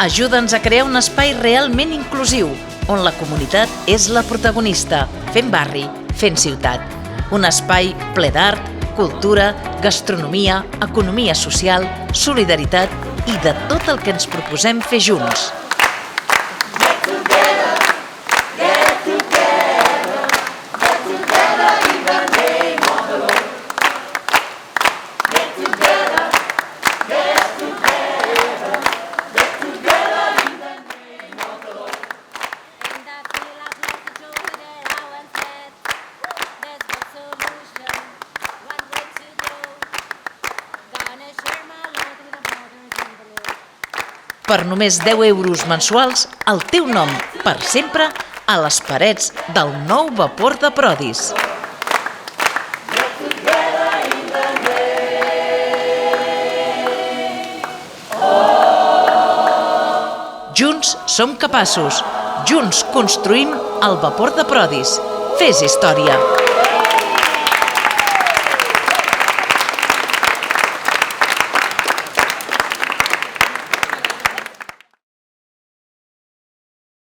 Ajuda'ns a crear un espai realment inclusiu, on la comunitat és la protagonista, fent barri, fent ciutat. Un espai ple d'art, cultura, gastronomia, economia social, solidaritat i de tot el que ens proposem fer junts. Per només 10 euros mensuals, el teu nom, per sempre, a les parets del nou vapor de Prodis. Junts som capaços. Junts construïm el vapor de Prodis. Fes història.